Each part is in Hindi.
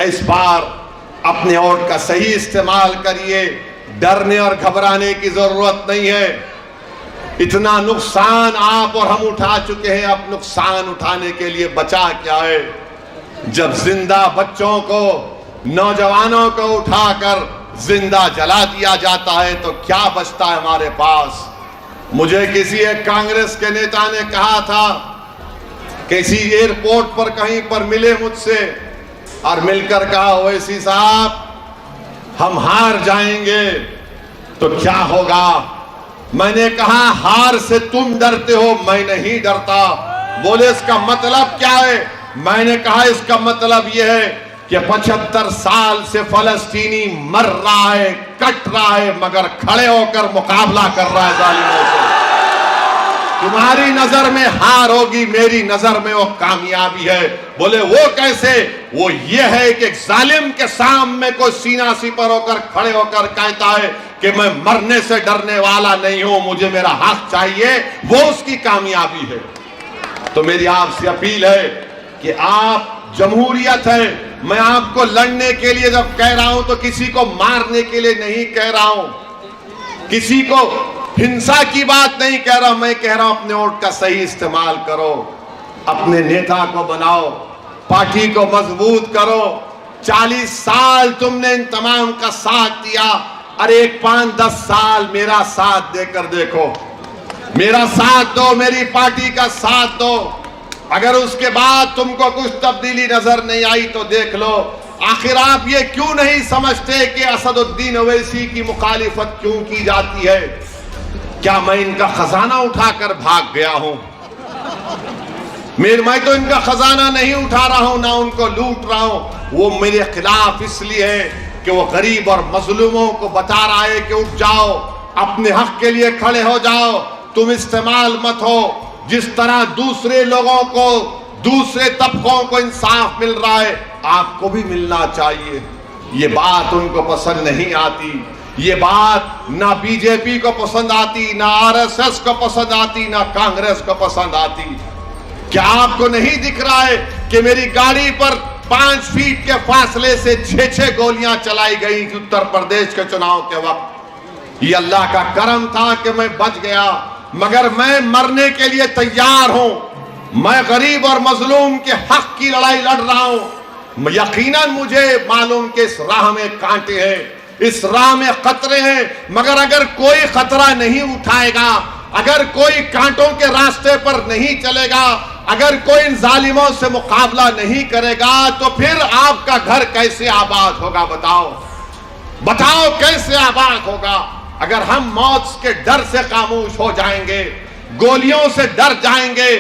इस बार अपने वोट का सही इस्तेमाल करिए। डरने और घबराने की जरूरत नहीं है। इतना नुकसान आप और हम उठा चुके हैं, अब नुकसान उठाने के लिए बचा क्या है। जब जिंदा बच्चों को, नौजवानों को उठाकर जिंदा जला दिया जाता है तो क्या बचता है हमारे पास। मुझे किसी एक कांग्रेस के नेता ने कहा था, किसी एयरपोर्ट पर कहीं पर मिले मुझसे और मिलकर कहा, ओवैसी साहब हम हार जाएंगे तो क्या होगा। मैंने कहा, हार से तुम डरते हो, मैं नहीं डरता। बोले इसका मतलब क्या है। मैंने कहा इसका मतलब यह है कि 75 साल से फलस्तीनी मर रहा है, कट रहा है, मगर खड़े होकर मुकाबला कर रहा है जालिमों से। तुम्हारी नजर में हार होगी, मेरी नजर में वो कामयाबी है। बोले वो कैसे। वो ये है कि जालिम के सामने कोई सीना सिपर होकर खड़े होकर कहता है कि मैं मरने से डरने वाला नहीं हूं, मुझे मेरा हक चाहिए, वो उसकी कामयाबी है। तो मेरी आपसे अपील है कि आप, जमहूरियत है, मैं आपको लड़ने के लिए जब कह रहा हूं तो किसी को मारने के लिए नहीं कह रहा हूं, किसी को हिंसा की बात नहीं कह रहा हूं। मैं कह रहा हूं अपने वोट का सही इस्तेमाल करो, अपने नेता को बनाओ, पार्टी को मजबूत करो। 40 साल तुमने इन तमाम का साथ दिया, अरे 5-10 साल मेरा साथ देकर देखो, मेरा साथ दो, मेरी पार्टी का साथ दो। अगर उसके बाद तुमको कुछ तब्दीली नजर नहीं आई तो देख लो। आखिर आप ये क्यों नहीं समझते कि असदुद्दीन ओवैसी की मुखालिफत क्यों की जाती है। क्या मैं इनका खजाना उठाकर भाग गया हूं। मैं तो इनका खजाना नहीं उठा रहा हूं, ना उनको लूट रहा हूं। वो मेरे खिलाफ इसलिए है कि वो गरीब और मजलूमों को बता रहा है कि उठ जाओ, अपने हक के लिए खड़े हो जाओ, तुम इस्तेमाल मत हो। जिस तरह दूसरे लोगों को, दूसरे तबकों को इंसाफ मिल रहा है, आपको भी मिलना चाहिए। ये बात उनको पसंद नहीं आती। ये बात ना बीजेपी को पसंद आती, ना आरएसएस को पसंद आती, ना कांग्रेस को पसंद आती। क्या आपको नहीं दिख रहा है कि मेरी गाड़ी पर 5 फीट के फासले से 6-6 गोलियां चलाई गई उत्तर प्रदेश के चुनाव के वक्त। ये अल्लाह का करम था कि मैं बच गया, मगर मैं मरने के लिए तैयार हूं। मैं गरीब और मजलूम के हक की लड़ाई लड़ रहा हूं। यकीनन मुझे मालूम कि इस राह में कांटे हैं, इस राह में खतरे हैं, मगर अगर कोई खतरा नहीं उठाएगा, अगर कोई कांटों के रास्ते पर नहीं चलेगा, अगर कोई इन जालिमों से मुकाबला नहीं करेगा, तो फिर आपका घर कैसे आबाद होगा। बताओ कैसे आबाद होगा। अगर हम मौत के डर से खामोश हो जाएंगे, गोलियों से डर जाएंगे,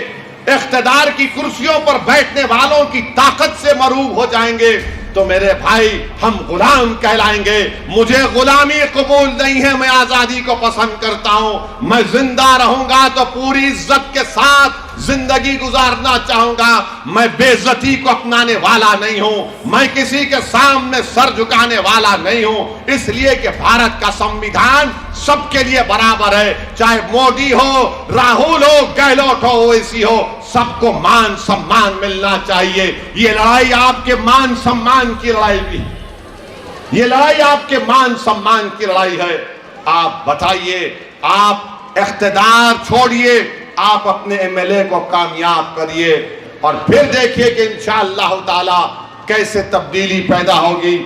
इख्तिदार की कुर्सियों पर बैठने वालों की ताकत से मरूब हो जाएंगे, तो मेरे भाई हम गुलाम कहलाएंगे। मुझे गुलामी कबूल नहीं है, मैं आजादी को पसंद करता हूं। मैं जिंदा रहूंगा तो पूरी इज्जत के साथ जिंदगी गुजारना चाहूंगा। मैं बेइज्जती को अपनाने वाला नहीं हूं, मैं किसी के सामने सर झुकाने वाला नहीं हूं। इसलिए कि भारत का संविधान सबके लिए बराबर है, चाहे मोदी हो, राहुल हो, गहलोत हो, ओवैसी हो, सबको मान सम्मान मिलना चाहिए। ये लड़ाई आपके मान सम्मान की लड़ाई भी, ये लड़ाई आपके मान सम्मान की लड़ाई है। आप बताइए, आप इख्तिदार छोड़िए, आप अपने एमएलए को कामयाब करिए और फिर देखिए कि इंशाअल्लाह ताला कैसे तब्दीली पैदा होगी।